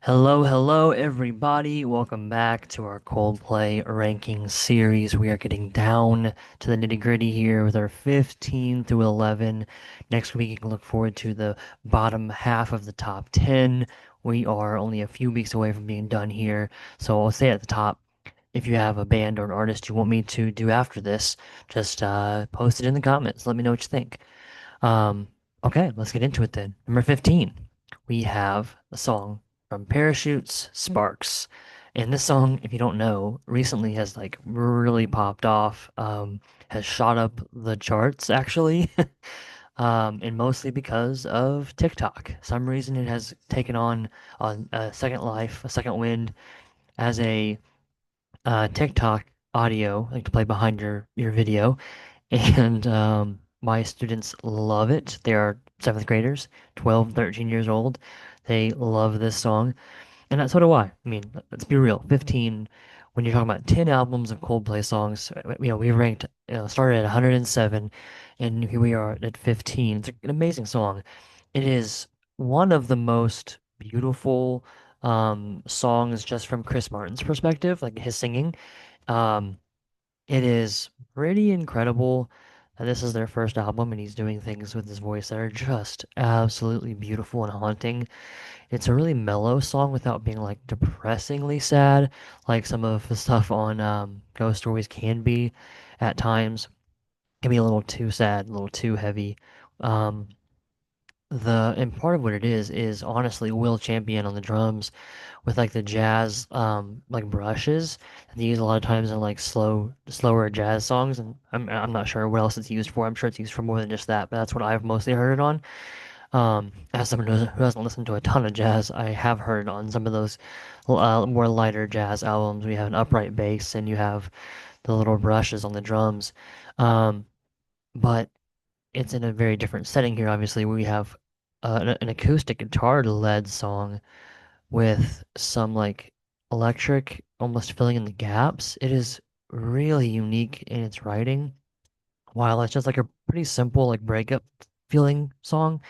Hello, hello, everybody. Welcome back to our Coldplay ranking series. We are getting down to the nitty-gritty here with our 15 through 11. Next week, you can look forward to the bottom half of the top 10. We are only a few weeks away from being done here. So I'll say at the top, if you have a band or an artist you want me to do after this, just post it in the comments. Let me know what you think. Um, okay, let's get into it then. Number 15, we have a song from Parachutes, Sparks. And this song, if you don't know, recently has like really popped off, has shot up the charts actually, and mostly because of TikTok. Some reason it has taken on a second life, a second wind as a TikTok audio, like to play behind your video. And my students love it. They are seventh graders, 12, 13 years old. They love this song. And so do I. I mean, let's be real. 15, when you're talking about 10 albums of Coldplay songs, we ranked, started at 107, and here we are at 15. It's an amazing song. It is one of the most beautiful songs just from Chris Martin's perspective, like his singing. Um, it is pretty incredible that this is their first album and he's doing things with his voice that are just absolutely beautiful and haunting. It's a really mellow song without being like depressingly sad, like some of the stuff on Ghost Stories can be at times. Can be a little too sad, a little too heavy. Um, and part of what it is honestly Will Champion on the drums with like the jazz like brushes that they use a lot of times in like slower jazz songs, and I'm not sure what else it's used for. I'm sure it's used for more than just that, but that's what I've mostly heard it on. As someone who hasn't listened to a ton of jazz, I have heard on some of those more lighter jazz albums. We have an upright bass and you have the little brushes on the drums. Um, but it's in a very different setting here, obviously, where we have an acoustic guitar led song with some like electric almost filling in the gaps. It is really unique in its writing. While it's just like a pretty simple like breakup feeling song,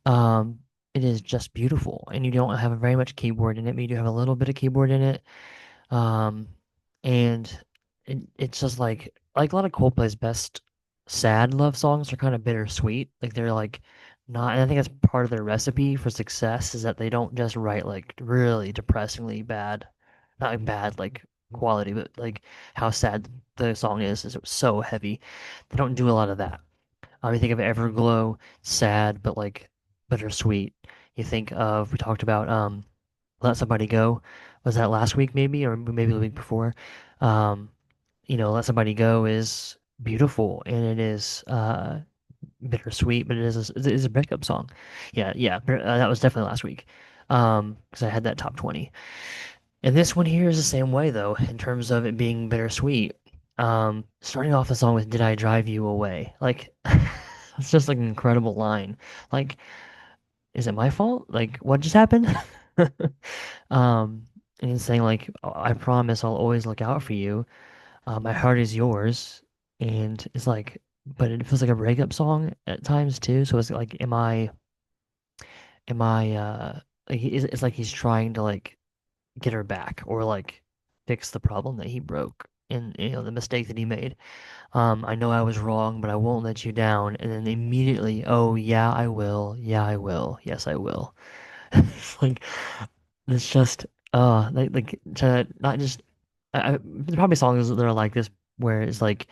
um, it is just beautiful. And you don't have very much keyboard in it, but you do have a little bit of keyboard in it. Um, and it's just like a lot of Coldplay's best sad love songs are kind of bittersweet. Like they're like not, and I think that's part of their recipe for success is that they don't just write like really depressingly bad, not like bad like quality, but like how sad the song is so heavy. They don't do a lot of that. You think of Everglow, sad but like bittersweet. You think of we talked about Let Somebody Go. Was that last week maybe or maybe the week before? Um, Let Somebody Go is beautiful and it is bittersweet, but it is a breakup song. Yeah, yeah, that was definitely last week. Because I had that top 20. And this one here is the same way though, in terms of it being bittersweet. Starting off the song with "Did I Drive You Away?" Like, it's just like an incredible line. Like, is it my fault? Like, what just happened? Um, and he's saying like, I promise I'll always look out for you. My heart is yours. And it's like, but it feels like a breakup song at times too. So it's like, am I, like, it's like he's trying to like get her back or like fix the problem that he broke and the mistake that he made. I know I was wrong, but I won't let you down. And then immediately, oh yeah, I will. Yeah, I will. Yes, I will. It's like it's just like to not just there's probably songs that are like this where it's like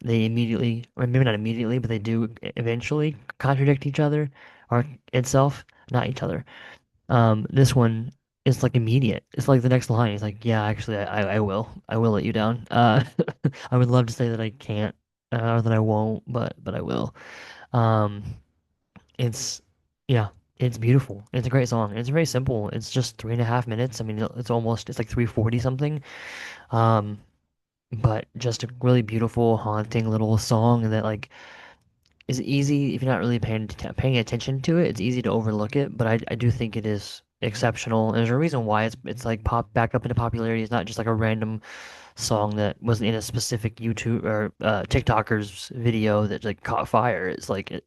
they immediately or maybe not immediately but they do eventually contradict each other or itself, not each other. This one is like immediate. It's like the next line is like, yeah, actually I will let you down. I would love to say that I can't or that I won't, but I will. Um, it's yeah, it's beautiful. It's a great song. It's very simple. It's just 3.5 minutes. I mean, it's like 340 something. Um, but just a really beautiful, haunting little song that like is easy if you're not really paying attention to it. It's easy to overlook it, but I do think it is exceptional. And there's a reason why it's like popped back up into popularity. It's not just like a random song that was in a specific YouTube or TikToker's video that like caught fire. It's like it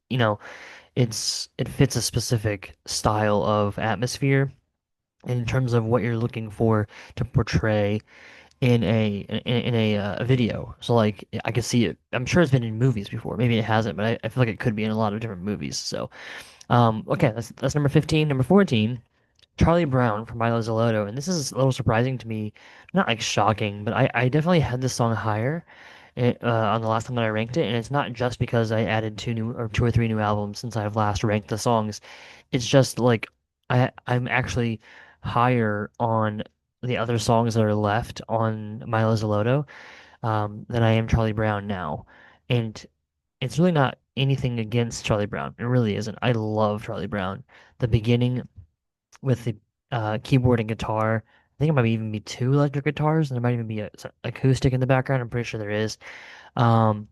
fits a specific style of atmosphere in terms of what you're looking for to portray in a video. So like I could see it. I'm sure it's been in movies before. Maybe it hasn't, but I feel like it could be in a lot of different movies. So okay, that's number 15. Number 14, Charlie Brown from Milo Zoloto, and this is a little surprising to me, not like shocking, but I definitely had this song higher on the last time that I ranked it, and it's not just because I added two or three new albums since I've last ranked the songs. It's just like I'm actually higher on the other songs that are left on Milo Zoloto than I am Charlie Brown now, and it's really not anything against Charlie Brown. It really isn't. I love Charlie Brown. The beginning with the keyboard and guitar. I think it might even be two electric guitars, and there might even be a acoustic in the background. I'm pretty sure there is. Um,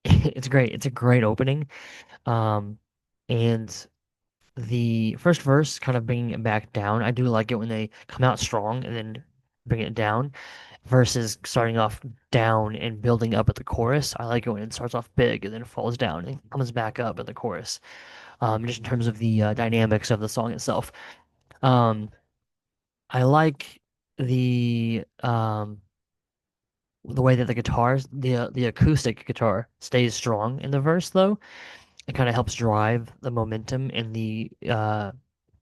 it's great. It's a great opening. Um, and the first verse, kind of bringing it back down. I do like it when they come out strong and then bring it down, versus starting off down and building up at the chorus. I like it when it starts off big and then falls down and comes back up at the chorus. Just in terms of the dynamics of the song itself. Um, I like the the way that the acoustic guitar stays strong in the verse though. It kind of helps drive the momentum and the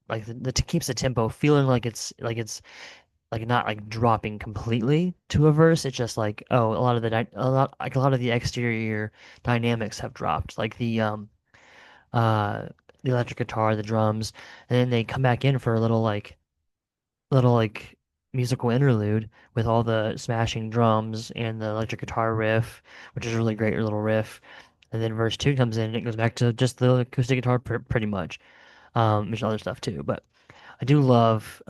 like keeps the tempo feeling like it's like not like dropping completely to a verse. It's just like, oh, a lot of the exterior dynamics have dropped. Like uh the electric guitar, the drums, and then they come back in for a little like musical interlude with all the smashing drums and the electric guitar riff, which is a really great little riff. And then verse two comes in and it goes back to just the acoustic guitar pretty much. There's other stuff too, but I do love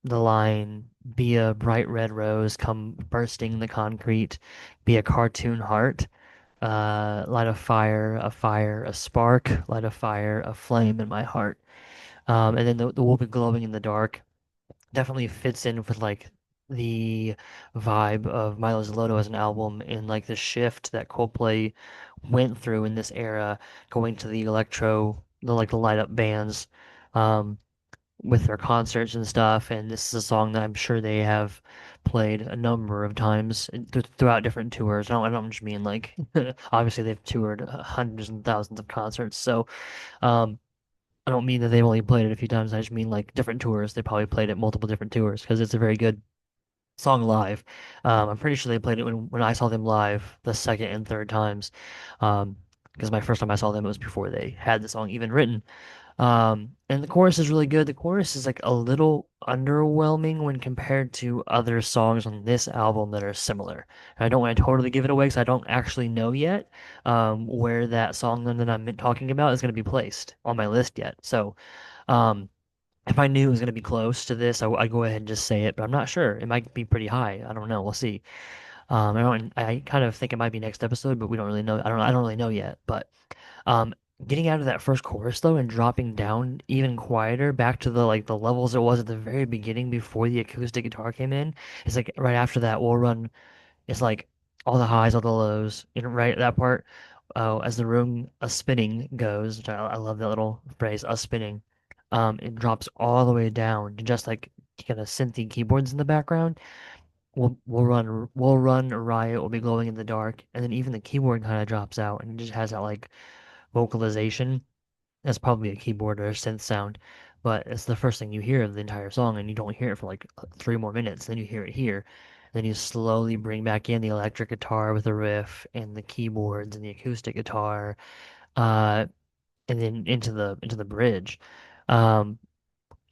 the line, "Be a bright red rose, come bursting the concrete, be a cartoon heart, light a fire, a spark, light a fire, a flame in my heart." And then the will be glowing in the dark definitely fits in with like the vibe of Milo Zoloto as an album and like the shift that Coldplay went through in this era, going to the electro, the light up bands, um, with their concerts and stuff. And this is a song that I'm sure they have played a number of times throughout different tours. I don't just mean like obviously they've toured hundreds and thousands of concerts, so um, I don't mean that they've only played it a few times. I just mean like different tours. They probably played it multiple different tours because it's a very good song live. I'm pretty sure they played it when I saw them live the second and third times. Because my first time I saw them it was before they had the song even written. And the chorus is really good. The chorus is like a little underwhelming when compared to other songs on this album that are similar. And I don't want to totally give it away because I don't actually know yet where that song that I'm talking about is going to be placed on my list yet. So um, if I knew it was going to be close to this, I'd go ahead and just say it, but I'm not sure. It might be pretty high. I don't know. We'll see. I kind of think it might be next episode, but we don't really know. I don't really know yet, but. Um, Getting out of that first chorus though and dropping down even quieter back to the levels it was at the very beginning before the acoustic guitar came in. It's like right after that we'll run. It's like all the highs, all the lows. Right at that part, as the room a spinning goes, which I love that little phrase, a spinning. It drops all the way down to just like kind of synthy keyboards in the background. We'll run riot. We'll be glowing in the dark, and then even the keyboard kind of drops out and it just has that like vocalization. That's probably a keyboard or a synth sound, but it's the first thing you hear of the entire song, and you don't hear it for like 3 more minutes. Then you hear it here. Then you slowly bring back in the electric guitar with the riff and the keyboards and the acoustic guitar, uh, and then into the bridge, um,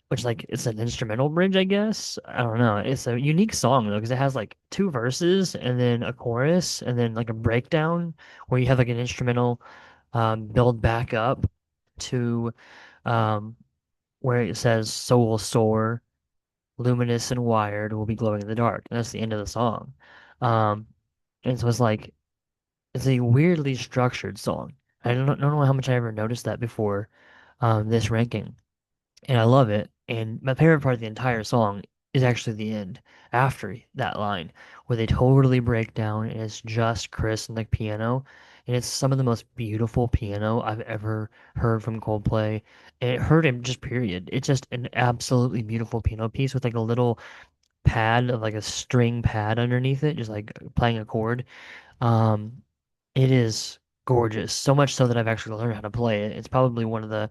which like it's an instrumental bridge, I guess. I don't know. It's a unique song though because it has like two verses and then a chorus and then like a breakdown where you have like an instrumental build back up to um, where it says "Soul soar, luminous and wired, will be glowing in the dark." And that's the end of the song. Um, and so it's a weirdly structured song. I don't know how much I ever noticed that before this ranking, and I love it. And my favorite part of the entire song is actually the end after that line, where they totally break down and it's just Chris and the piano. and it's some of the most beautiful piano I've ever heard from Coldplay. And heard him just period. It's just an absolutely beautiful piano piece with like a little pad of like a string pad underneath it, just like playing a chord. Um, it is gorgeous. So much so that I've actually learned how to play it. It's probably one of the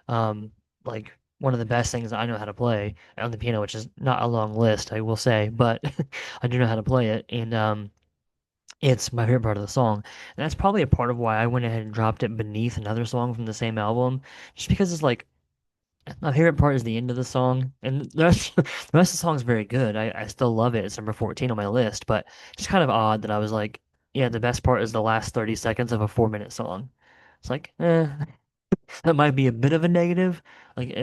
um like one of the best things I know how to play on the piano, which is not a long list, I will say, but I do know how to play it, and it's my favorite part of the song. And that's probably a part of why I went ahead and dropped it beneath another song from the same album, just because it's like my favorite part is the end of the song, and the rest of the song is very good. I still love it. It's number 14 on my list, but it's kind of odd that I was like, yeah, the best part is the last 30 seconds of a 4-minute song. It's like, that might be a bit of a negative, like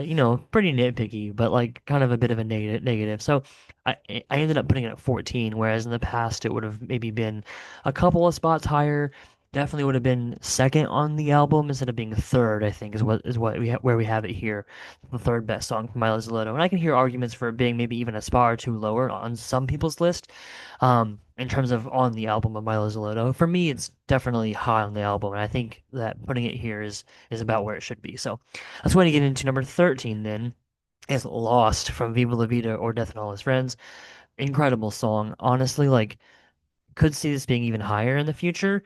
pretty nitpicky, but like kind of a bit of a negative. So I ended up putting it at 14, whereas in the past it would have maybe been a couple of spots higher. Definitely would have been second on the album instead of being third, I think is what where we have it here, the third best song from Miles Little. And I can hear arguments for it being maybe even a spot or two lower on some people's list, in terms of on the album of Milo Zoloto. For me, it's definitely high on the album, and I think that putting it here is about where it should be. So let's go ahead and get into number 13 then. Is Lost from Viva La Vida or Death and All His Friends. Incredible song. Honestly, like could see this being even higher in the future.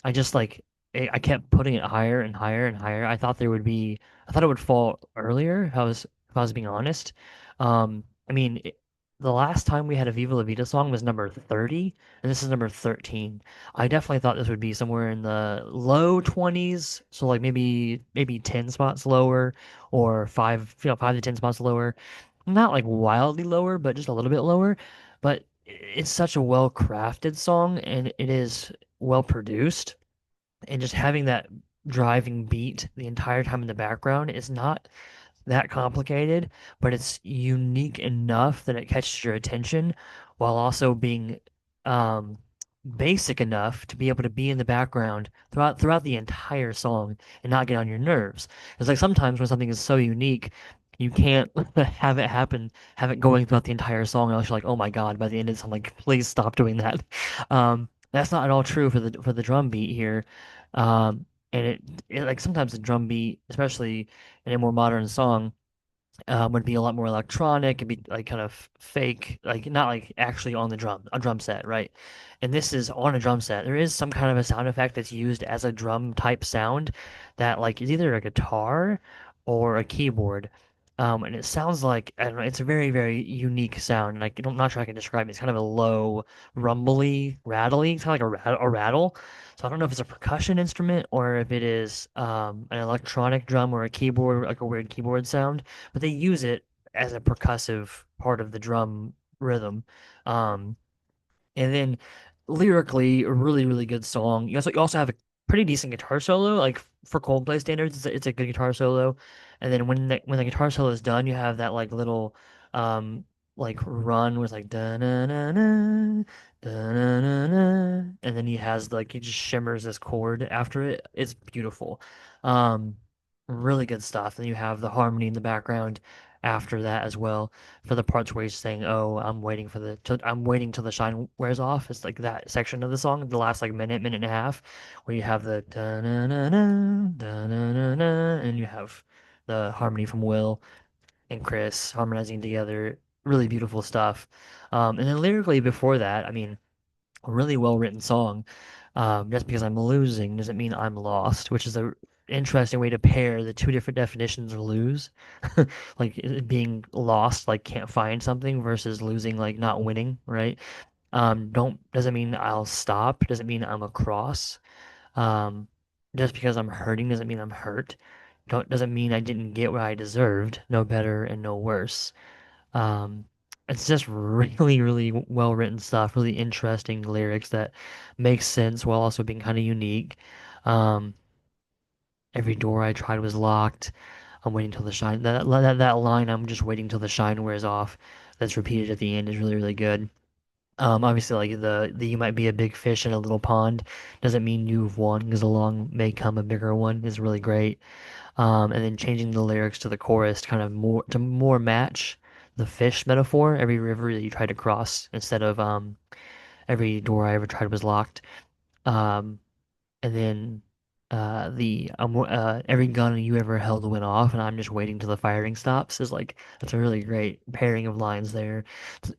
I just like I kept putting it higher and higher and higher. I thought it would fall earlier. If I was being honest. I mean, the last time we had a Viva La Vida song was number 30, and this is number 13. I definitely thought this would be somewhere in the low 20s, so like maybe 10 spots lower, or 5 to 10 spots lower. Not like wildly lower, but just a little bit lower. But it's such a well crafted song, and it is well produced, and just having that driving beat the entire time in the background is not that complicated, but it's unique enough that it catches your attention while also being um, basic enough to be able to be in the background throughout the entire song and not get on your nerves. It's like sometimes when something is so unique, you can't have it going throughout the entire song, else you're like, oh my God, by the end of the song, like, please stop doing that. That's not at all true for the drum beat here. And it like sometimes the drum beat, especially in a more modern song, would be a lot more electronic. It'd be like kind of fake, like not like actually on a drum set, right? And this is on a drum set. There is some kind of a sound effect that's used as a drum type sound that like is either a guitar or a keyboard. And it sounds like, I don't know, it's a very, very unique sound. And I'm not sure I can describe it. It's kind of a low, rumbly, rattly. It's kind of like a rattle. So I don't know if it's a percussion instrument or if it is an electronic drum or a keyboard, like a weird keyboard sound, but they use it as a percussive part of the drum rhythm. Um, and then lyrically, a really, really good song. You also have a pretty decent guitar solo, like for Coldplay standards, it's a good guitar solo. And then when the guitar solo is done, you have that like little um like run with like da na na na da na na na, and then he has like he just shimmers this chord after it. It's beautiful. Um, really good stuff. Then you have the harmony in the background after that as well for the parts where he's saying, "Oh, I'm waiting till the shine wears off." It's like that section of the song, the last like minute and a half, where you have the da na na na da na na na, and you have the harmony from Will and Chris harmonizing together. Really beautiful stuff. And then lyrically before that, I mean, a really well written song. Just because I'm losing doesn't mean I'm lost, which is a interesting way to pair the two different definitions of lose. Like being lost, like can't find something, versus losing, like not winning, right? Don't doesn't mean I'll stop, doesn't mean I'm across. Um, just because I'm hurting doesn't mean I'm hurt. Doesn't mean I didn't get what I deserved, no better and no worse. Um, it's just really, really well written stuff, really interesting lyrics that make sense while also being kind of unique. Um, every door I tried was locked. I'm waiting till the shine. That line, I'm just waiting till the shine wears off. That's repeated at the end is really, really good. Obviously, like the you might be a big fish in a little pond doesn't mean you've won, because along may come a bigger one is really great. And then changing the lyrics to the chorus to kind of more match the fish metaphor. Every river that you try to cross instead of every door I ever tried was locked. Um, and then the every gun you ever held went off, and I'm just waiting till the firing stops is like that's a really great pairing of lines there.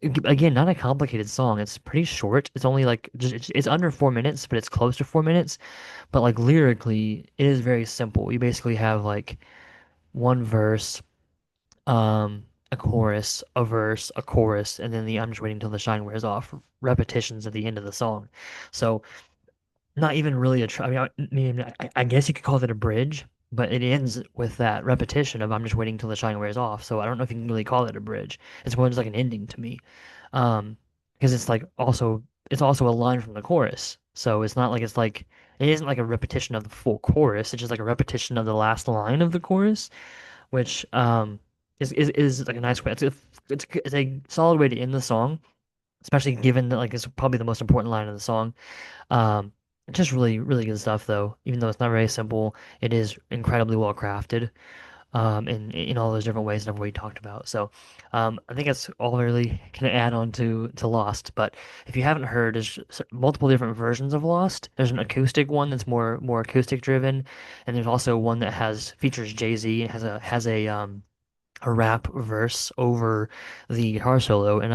Again, not a complicated song. It's pretty short. It's only like just it's under 4 minutes, but it's close to 4 minutes. But like lyrically, it is very simple. You basically have like one verse, a chorus, a verse, a chorus, and then the I'm just waiting till the shine wears off repetitions at the end of the song. So not even really I guess you could call it a bridge, but it ends with that repetition of I'm just waiting till the shine wears off. So I don't know if you can really call it a bridge. It's more just like an ending to me. Um, because it's also a line from the chorus. So it's not like it isn't like a repetition of the full chorus. It's just like a repetition of the last line of the chorus, which is like a nice way. It's a solid way to end the song, especially given that like it's probably the most important line of the song. Um, just really, really good stuff though. Even though it's not very simple, it is incredibly well crafted. In all those different ways that we talked about. So, I think that's all I really can add on to Lost. But if you haven't heard, there's multiple different versions of Lost. There's an acoustic one that's more acoustic driven, and there's also one that has features Jay-Z and has a rap verse over the guitar solo. And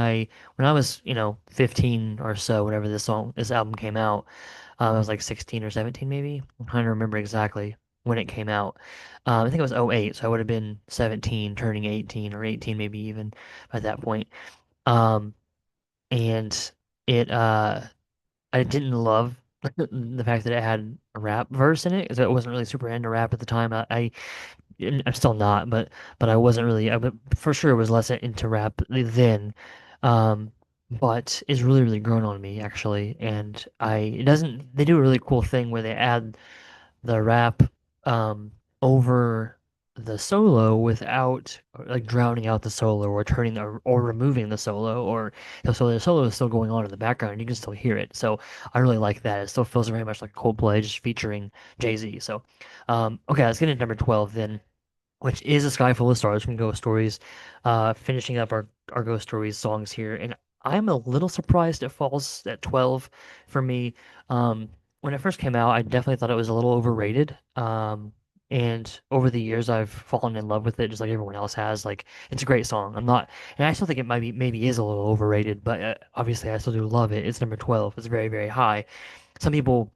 when I was, 15 or so, whenever this album came out, I was like 16 or 17 maybe. I'm trying to remember exactly when it came out. I think it was '08, so I would have been 17, turning 18 or 18 maybe even at that point. Um, and it I didn't love the fact that it had a rap verse in it because I wasn't really super into rap at the time. I'm still not, but I wasn't really. For sure was less into rap then, um, but it's really really grown on me actually. And it doesn't. They do a really cool thing where they add the rap um, over the solo without like drowning out the solo or or removing the solo so the solo is still going on in the background and you can still hear it. So I really like that. It still feels very much like Coldplay just featuring Jay-Z. So okay, let's get into number 12 then, which is A Sky Full of Stars from Ghost Stories. Finishing up our Ghost Stories songs here. And I'm a little surprised it falls at 12 for me. Um, when it first came out, I definitely thought it was a little overrated. And over the years, I've fallen in love with it, just like everyone else has. Like, it's a great song. And I still think it maybe is a little overrated, but obviously I still do love it. It's number 12. It's very, very high. Some people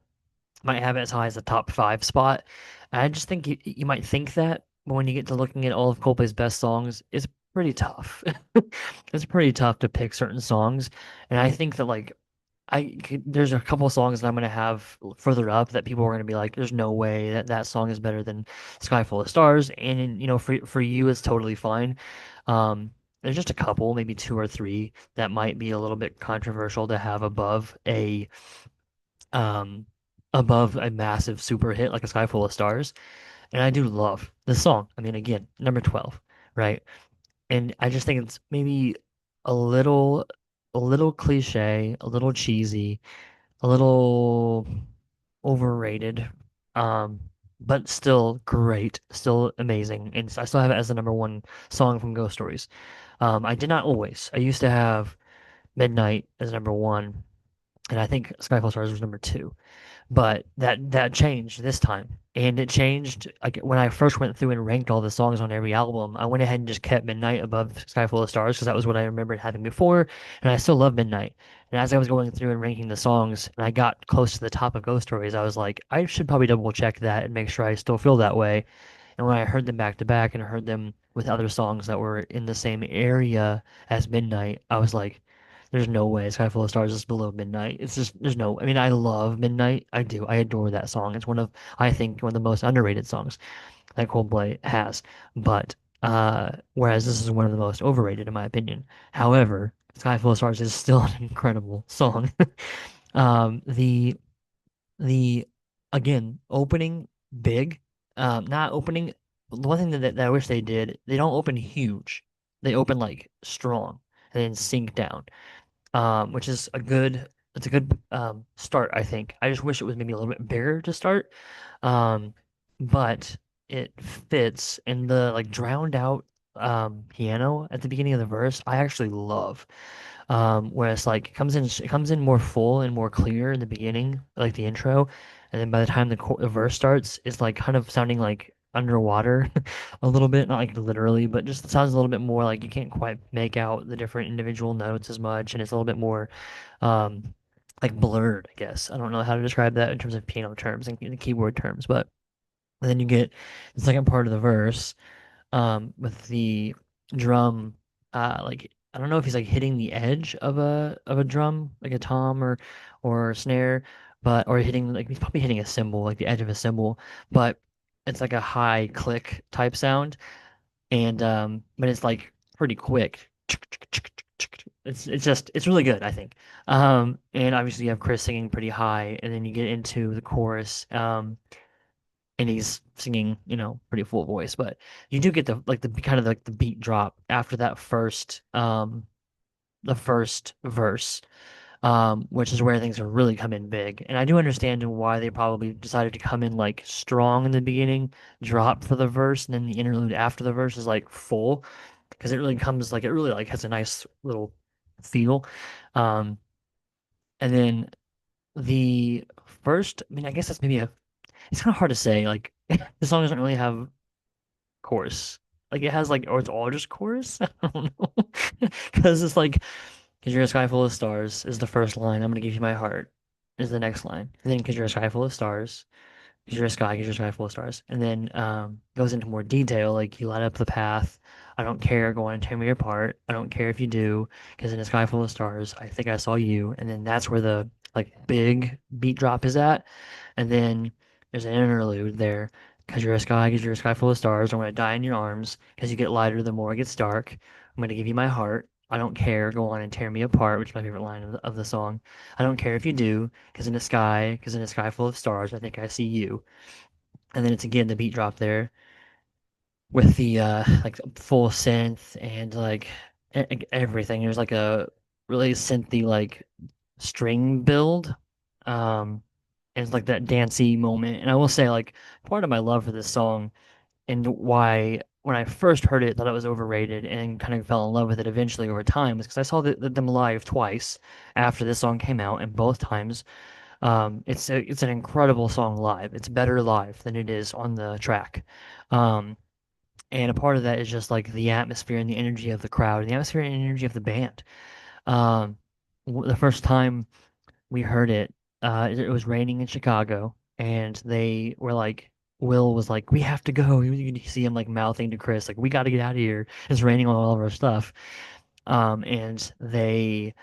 might have it as high as a top five spot. I just think you might think that, but when you get to looking at all of Coldplay's best songs, it's pretty tough. It's pretty tough to pick certain songs, and I think that there's a couple of songs that I'm gonna have further up that people are gonna be like, "There's no way that that song is better than Sky Full of Stars," and for you, it's totally fine. There's just a couple, maybe two or three, that might be a little bit controversial to have um above a massive super hit like A Sky Full of Stars. And I do love this song. I mean, again, number 12, right? And I just think it's maybe a little a little cliche, a little cheesy, a little overrated. Um, but still great, still amazing. And I still have it as the number one song from Ghost Stories. I did not always. I used to have Midnight as number one, and I think Skyfall Stars was number two. But that changed this time. And it changed like when I first went through and ranked all the songs on every album. I went ahead and just kept Midnight above Sky Full of Stars because that was what I remembered having before, and I still love Midnight. And as I was going through and ranking the songs, and I got close to the top of Ghost Stories, I was like, I should probably double check that and make sure I still feel that way. And when I heard them back to back and heard them with other songs that were in the same area as Midnight, I was like, there's no way Sky Full of Stars is below Midnight. It's just there's no. I mean, I love Midnight. I do. I adore that song. It's I think one of the most underrated songs that Coldplay has. But whereas this is one of the most overrated in my opinion. However, Sky Full of Stars is still an incredible song. Um, the the again opening big, not opening. The one thing that I wish they did, they don't open huge. They open like strong and then sink down, which is it's a good start, I think. I just wish it was maybe a little bit bigger to start. Um, but it fits in the like drowned out piano at the beginning of the verse. I actually love. Where it's like it comes in more full and more clear in the beginning, like the intro, and then by the time the verse starts, it's like kind of sounding like underwater a little bit, not like literally, but just sounds a little bit more like you can't quite make out the different individual notes as much, and it's a little bit more um like blurred, I guess. I don't know how to describe that in terms of piano terms and keyboard terms, but then you get the second part of the verse with the drum like I don't know if he's like hitting the edge of a drum like a tom or snare, but or hitting like he's probably hitting a cymbal like the edge of a cymbal, but it's like a high click type sound, and but it's like pretty quick. It's just it's really good, I think. And obviously you have Chris singing pretty high, and then you get into the chorus. And he's singing, pretty full voice, but you do get the kind of like the beat drop after that the first verse, which is where things are really come in big. And I do understand why they probably decided to come in like strong in the beginning, drop for the verse, and then the interlude after the verse is like full, because it really like has a nice little feel. Um, and then the first, I mean, I guess that's maybe it's kind of hard to say. Like the song doesn't really have chorus. Like it has like, or it's all just chorus. I don't know, because it's like, "Cause you're a sky full of stars" is the first line. "I'm gonna give you my heart" is the next line, and then "cause you're a sky full of stars." Cause you're a sky full of stars, and then goes into more detail. Like you light up the path. I don't care. Go on and tear me apart. I don't care if you do. Cause in a sky full of stars, I think I saw you. And then that's where the like big beat drop is at. And then there's an interlude there. Cause you're a sky full of stars. I'm gonna die in your arms. Cause you get lighter the more it gets dark. I'm gonna give you my heart. I don't care. Go on and tear me apart, which is my favorite line of the song. I don't care if you do, cause in a sky full of stars, I think I see you. And then it's again the beat drop there with the like full synth and like everything. There's like a really synthy like string build. And it's like that dancey moment. And I will say like part of my love for this song and why when I first heard it thought it was overrated and kind of fell in love with it eventually over time was because I saw them live twice after this song came out, and both times it's an incredible song live. It's better live than it is on the track. Um, and a part of that is just like the atmosphere and the energy of the crowd and the atmosphere and energy of the band. Um, the first time we heard it, it was raining in Chicago, and they were like, Will was like, "We have to go." You can see him like mouthing to Chris, like, "We got to get out of here. It's raining on all of our stuff." And they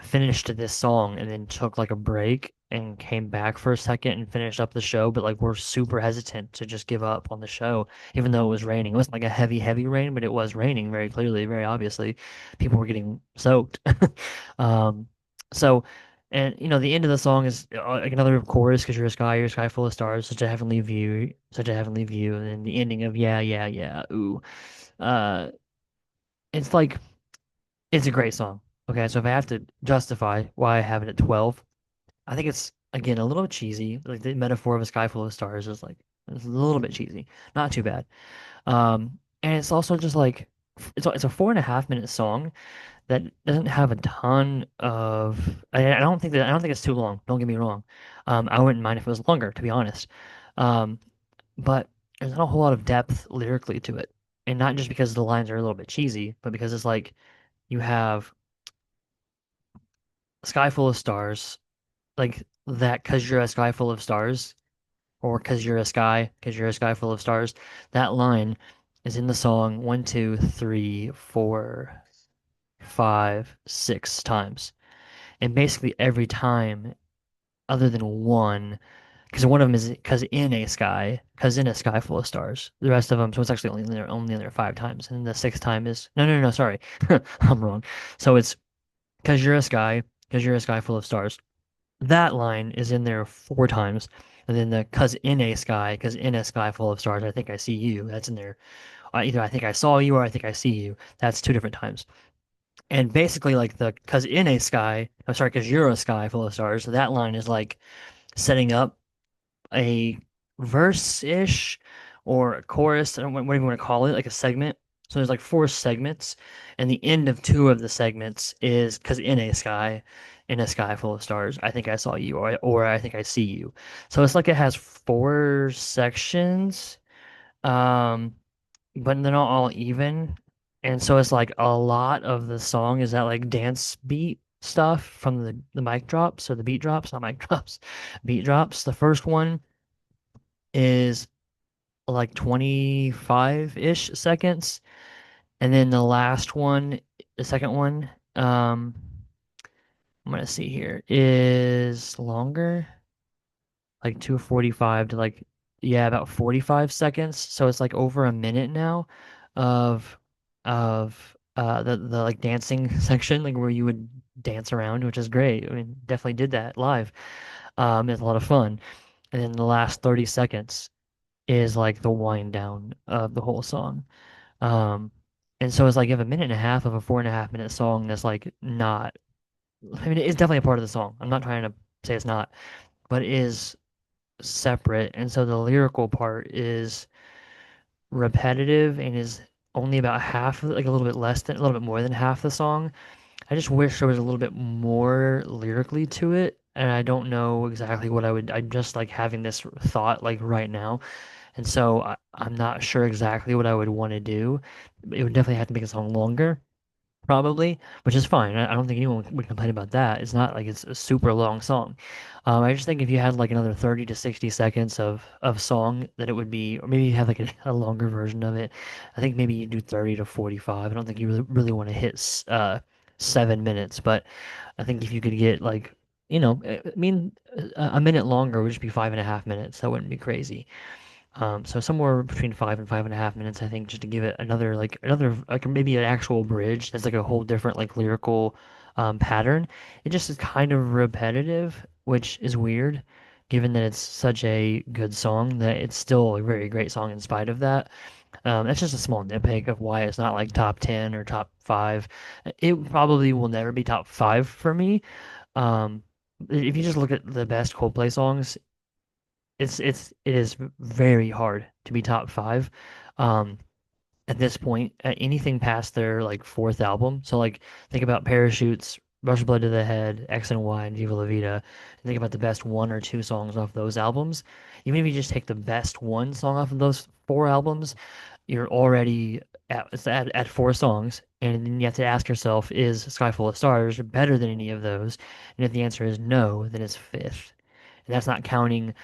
finished this song and then took like a break and came back for a second and finished up the show, but like we're super hesitant to just give up on the show, even though it was raining. It wasn't like a heavy, heavy rain, but it was raining very clearly, very obviously. People were getting soaked. Um, so, and the end of the song is like another chorus because you're a sky full of stars, such a heavenly view, and then the ending of yeah, yeah, yeah, ooh. Uh, it's like it's a great song. Okay, so if I have to justify why I have it at 12, I think it's again a little bit cheesy. Like the metaphor of a sky full of stars is like it's a little bit cheesy. Not too bad. And it's also just like it's a 4.5 minute song that doesn't have a ton of. I don't think it's too long. Don't get me wrong. I wouldn't mind if it was longer, to be honest. Um, but there's not a whole lot of depth lyrically to it, and not just because the lines are a little bit cheesy, but because it's like you have sky full of stars, like that, cause you're a sky full of stars, or cause you're a sky full of stars. That line is in the song one, two, three, four, five, six times. And basically every time, other than one, because one of them is cause in a sky full of stars. The rest of them, so it's actually only in there 5 times. And then the sixth time is, no, no, no, sorry. I'm wrong. So it's cause you're a sky, cause you're a sky full of stars. That line is in there 4 times. And then the cause in a sky full of stars, I think I see you. That's in there. Either I think I saw you or I think I see you. That's 2 different times. And basically, like the cause in a sky, I'm sorry, cause you're a sky full of stars. So that line is like setting up a verse-ish or a chorus. I don't know what you want to call it, like a segment So there's like four segments, and the end of two of the segments is because in a sky full of stars, I think I saw you, or I think I see you. So it's like it has four sections, um, but they're not all even, and so it's like a lot of the song is that like dance beat stuff from the mic drops or the beat drops, not mic drops, beat drops. The first one is like 25-ish seconds. And then the last one, the second one, um, I'm gonna see here, is longer, like 2:45 to like, yeah, about 45 seconds. So it's like over a minute now of the like dancing section, like where you would dance around, which is great. I mean, definitely did that live. It's a lot of fun. And then the last 30 seconds is like the wind down of the whole song. Um, and so it's like you have a minute and a half of a 4.5 minute song that's like not, I mean, it's definitely a part of the song. I'm not trying to say it's not, but it is separate. And so the lyrical part is repetitive and is only about half, like a little bit less than, a little bit more than half the song. I just wish there was a little bit more lyrically to it. And I don't know exactly what I'm just like having this thought like right now. And so I'm not sure exactly what I would want to do. It would definitely have to make a song longer, probably, which is fine. I don't think anyone would complain about that. It's not like it's a super long song. I just think if you had like another 30 to 60 seconds of song, that it would be, or maybe you have like a longer version of it. I think maybe you do 30 to 45. I don't think you really want to hit 7 minutes, but I think if you could get like, I mean, a minute longer would just be 5.5 minutes. That wouldn't be crazy. So somewhere between 5 and 5.5 minutes, I think, just to give it another like maybe an actual bridge that's like a whole different like lyrical pattern. It just is kind of repetitive, which is weird, given that it's such a good song that it's still a very great song in spite of that. That's just a small nitpick of why it's not like top 10 or top five. It probably will never be top five for me. Um, if you just look at the best Coldplay songs, it is very hard to be top five. Um, at this point, anything past their like fourth album. So like think about Parachutes, Rush Blood to the Head, X and Y, and Viva La Vida. And think about the best one or two songs off those albums. Even if you just take the best one song off of those four albums, you're already at four songs. And then you have to ask yourself, is Sky Full of Stars better than any of those? And if the answer is no, then it's fifth. And that's not counting,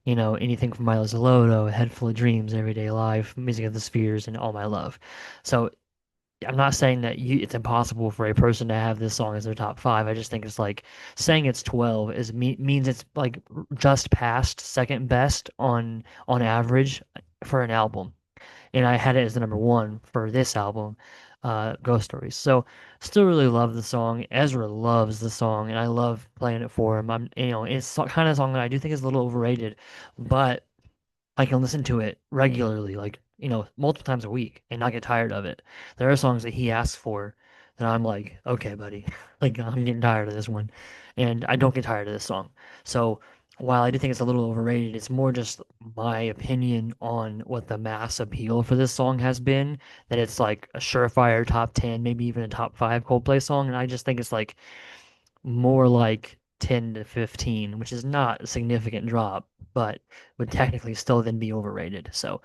anything from Milo Zoloto, A Head Full of Dreams, Everyday Life, Music of the Spheres, and All My Love. So I'm not saying that it's impossible for a person to have this song as their top five. I just think it's like saying it's 12 means it's like just past second best on average for an album. And I had it as the number one for this album, Ghost Stories. So still really love the song. Ezra loves the song, and I love playing it for him. It's kind of song that I do think is a little overrated, but I can listen to it regularly, like, multiple times a week and not get tired of it. There are songs that he asks for that I'm like, okay, buddy, like I'm getting tired of this one. And I don't get tired of this song. So while I do think it's a little overrated, it's more just my opinion on what the mass appeal for this song has been, that it's like a surefire top 10, maybe even a top five Coldplay song. And I just think it's like more like 10 to 15, which is not a significant drop, but would technically still then be overrated. So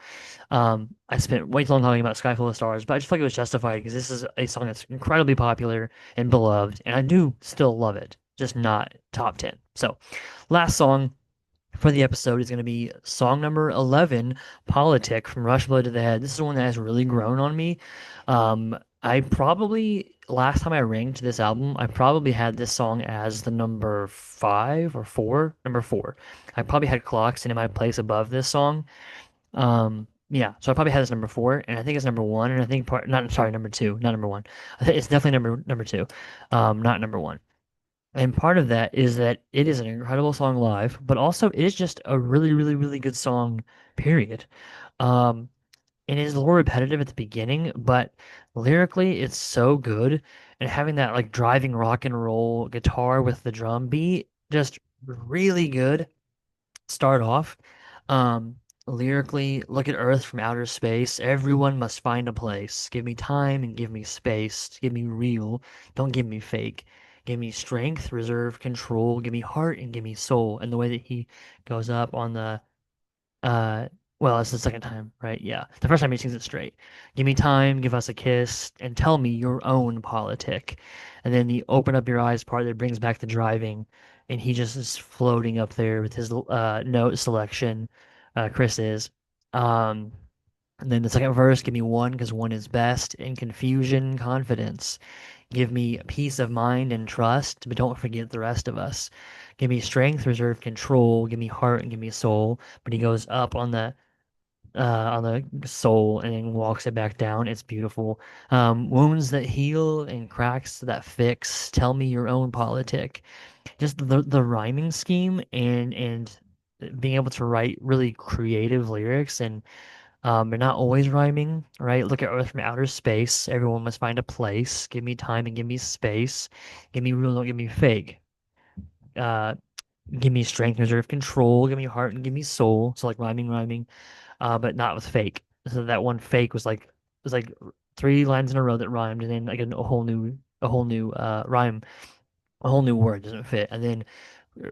I spent way too long talking about Sky Full of Stars, but I just feel like it was justified because this is a song that's incredibly popular and beloved, and I do still love it, just not top 10. So last song for the episode is going to be song number 11, Politic from Rush Blood to the Head. This is one that has really grown on me. I probably, last time I ranked this album, I probably had this song as the number five or four, number four. I probably had Clocks in my place above this song. Yeah, so I probably had this number four, and I think it's number one, and I think not, sorry, number two, not number one. I think it's definitely number two, not number one. And part of that is that it is an incredible song live, but also it is just a really, really, really good song, period. Um, it is a little repetitive at the beginning, but lyrically it's so good. And having that like driving rock and roll guitar with the drum beat, just really good start off. Um, Lyrically, look at Earth from outer space. Everyone must find a place. Give me time and give me space. Give me real. Don't give me fake. Give me strength, reserve, control. Give me heart and give me soul. And the way that he goes up on the uh, well, it's the second time, right? Yeah. The first time he sings it straight. Give me time, give us a kiss, and tell me your own politic. And then the open up your eyes part that brings back the driving, and he just is floating up there with his note selection. Chris is. Um, and then the second verse, give me one because one is best. In confusion, confidence. Give me peace of mind and trust, but don't forget the rest of us. Give me strength, reserve, control. Give me heart and give me soul. But he goes up on the soul and then walks it back down. It's beautiful. Wounds that heal and cracks that fix. Tell me your own politic. Just the rhyming scheme and being able to write really creative lyrics and they're not always rhyming, right? Look at Earth from outer space. Everyone must find a place. Give me time and give me space. Give me real, don't give me fake. Uh, give me strength, reserve, control. Give me heart and give me soul. So like rhyming, but not with fake. So that one fake was like three lines in a row that rhymed, and then like a whole new rhyme, a whole new word doesn't fit, and then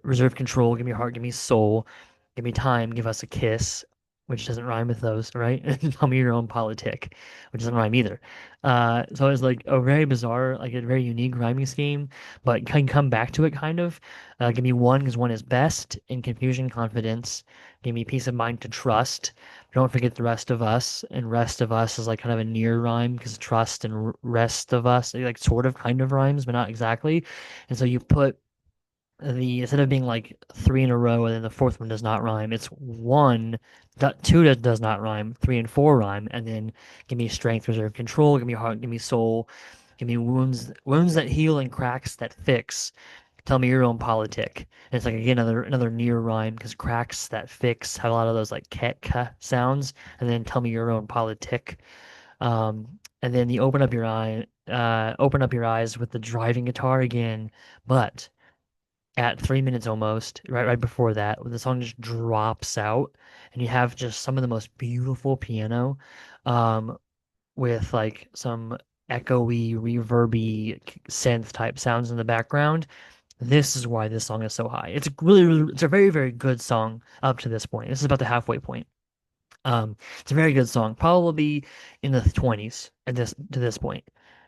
reserve control, give me heart, give me soul, give me time, give us a kiss, which doesn't rhyme with those, right? And tell me your own politic, which doesn't rhyme either. So it's like a very bizarre, like a very unique rhyming scheme, but can come back to it kind of. Give me one because one is best, in confusion, confidence. Give me peace of mind to trust. Don't forget the rest of us, and rest of us is like kind of a near rhyme because trust and rest of us like sort of kind of rhymes, but not exactly. And so you put the instead of being like three in a row and then the fourth one does not rhyme, it's one, two that does not rhyme, three and four rhyme, and then give me strength, reserve, control, give me heart, give me soul, give me wounds that heal and cracks that fix. Tell me your own politic. And it's like again another near rhyme because cracks that fix have a lot of those like ka sounds, and then tell me your own politic. And then you open up your eyes with the driving guitar again, but at 3 minutes almost, right before that, when the song just drops out, and you have just some of the most beautiful piano, um, with like some echoey, reverby synth type sounds in the background. This is why this song is so high. It's a very, very good song up to this point. This is about the halfway point. It's a very good song, probably in the 20s at this to this point.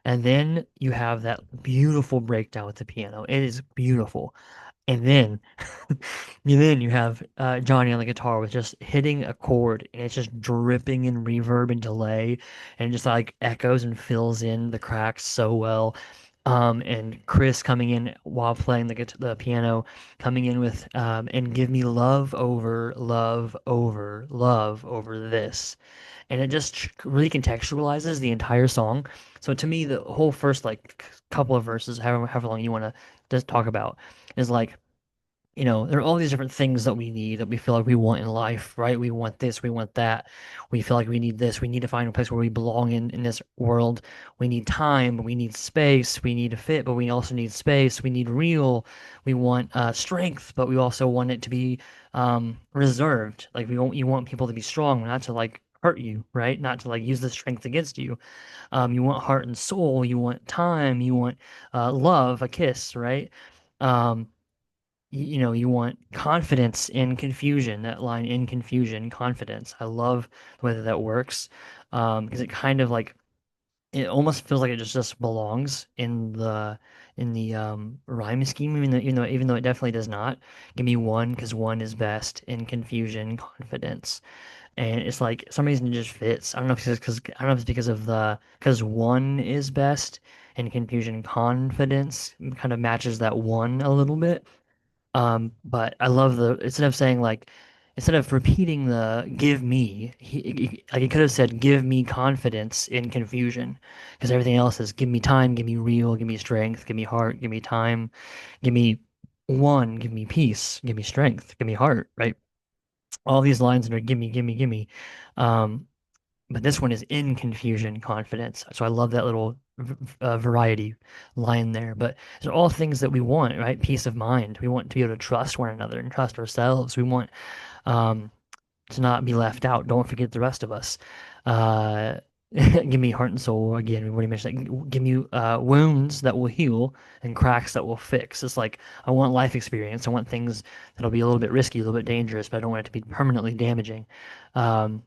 And then you have that beautiful breakdown with the piano. It is beautiful. And then, and then you have Johnny on the guitar with just hitting a chord, and it's just dripping in reverb and delay, and just like echoes and fills in the cracks so well. And Chris coming in while playing the piano, coming in with and give me love over love over love over this, and it just really contextualizes the entire song. So to me, the whole first like couple of verses, however long you want to just talk about, is like there are all these different things that we need that we feel like we want in life, right? We want this, we want that. We feel like we need this. We need to find a place where we belong in this world. We need time, we need space, we need a fit, but we also need space. We need real. We want strength, but we also want it to be reserved. Like you want people to be strong, not to like hurt you, right? Not to like use the strength against you. You want heart and soul. You want time. You want love, a kiss, right? Um, you want confidence in confusion. That line in confusion, confidence. I love the way that that works, because it kind of like it almost feels like it just belongs in the rhyme scheme, even though it definitely does not. Give me one because one is best in confusion, confidence, and it's like some reason it just fits. I don't know if it's because I don't know if it's because of the because one is best and confusion, confidence kind of matches that one a little bit. But I love the instead of repeating the give me, like he could have said give me confidence in confusion, because everything else is give me time, give me real, give me strength, give me heart, give me time, give me one, give me peace, give me strength, give me heart, right? All these lines that are give me. Um, but this one is in confusion, confidence. So I love that little variety line there. But they're all things that we want, right? Peace of mind. We want to be able to trust one another and trust ourselves. We want um, to not be left out. Don't forget the rest of us. Uh, give me heart and soul again. We already mentioned that. Give me wounds that will heal and cracks that will fix. It's like I want life experience. I want things that'll be a little bit risky, a little bit dangerous, but I don't want it to be permanently damaging. Um,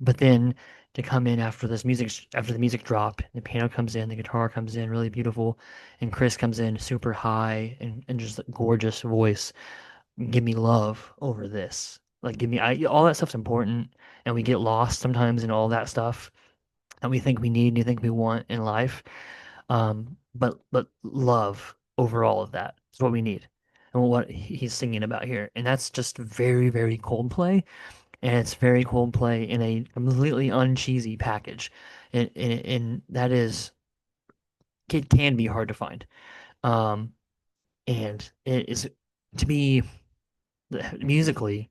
but then to come in after this music, after the music drop, the piano comes in, the guitar comes in, really beautiful, and Chris comes in super high and just a gorgeous voice. Give me love over this. Like, give me all that stuff's important, and we get lost sometimes in all that stuff that we think we need and we think we want in life. But love over all of that is what we need, and what he's singing about here, and that's just very, very Coldplay, and it's very Coldplay in a completely uncheesy package, and that is it can be hard to find. Um, and it is to me musically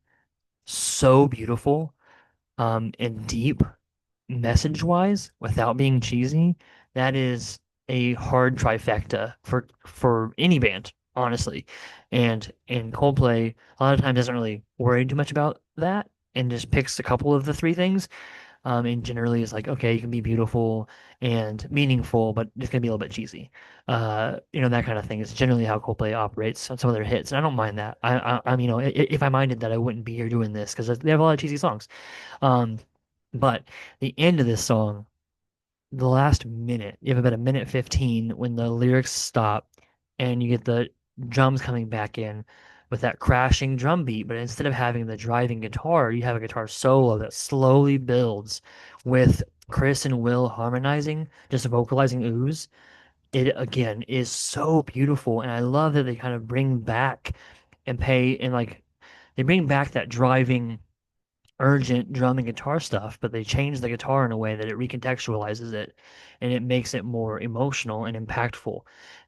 so beautiful and deep message wise without being cheesy. That is a hard trifecta for any band, honestly. And Coldplay a lot of times doesn't really worry too much about that and just picks a couple of the three things. And generally is like, okay, you can be beautiful and meaningful, but it's gonna be a little bit cheesy. That kind of thing is generally how Coldplay operates on some of their hits, and I don't mind that. If I minded that, I wouldn't be here doing this because they have a lot of cheesy songs. Um, but the end of this song, the last minute, you have about a minute 15 when the lyrics stop and you get the drums coming back in with that crashing drum beat. But instead of having the driving guitar, you have a guitar solo that slowly builds with Chris and Will harmonizing, just vocalizing ooze. It again is so beautiful. And I love that they kind of bring back and pay and like they bring back that driving urgent drum and guitar stuff, but they change the guitar in a way that it recontextualizes it and it makes it more emotional and impactful.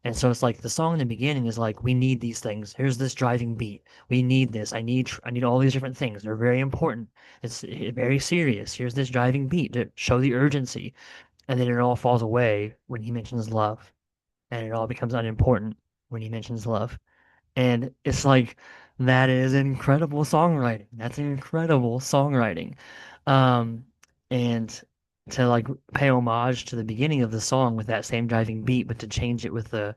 And so it's like the song in the beginning is like, we need these things. Here's this driving beat. We need this. I need all these different things. They're very important. It's very serious. Here's this driving beat to show the urgency. And then it all falls away when he mentions love. And it all becomes unimportant when he mentions love. And it's like that is incredible songwriting. That's incredible songwriting. Um, and to like pay homage to the beginning of the song with that same driving beat, but to change it with the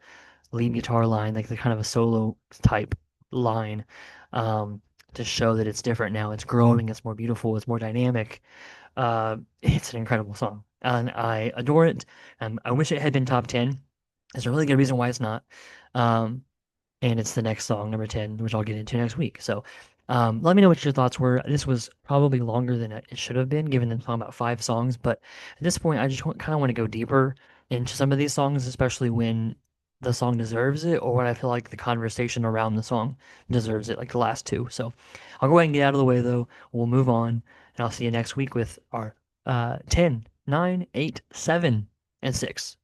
lead guitar line, like the kind of a solo type line, um, to show that it's different now. It's growing, it's more beautiful, it's more dynamic. It's an incredible song. And I adore it. I wish it had been top 10. There's a really good reason why it's not. Um, and it's the next song, number 10, which I'll get into next week. So let me know what your thoughts were. This was probably longer than it should have been, given that I'm talking about 5 songs. But at this point, I just kind of want to go deeper into some of these songs, especially when the song deserves it, or when I feel like the conversation around the song deserves it, like the last two. So I'll go ahead and get out of the way, though. We'll move on, and I'll see you next week with our 10, 9, 8, 7, and 6.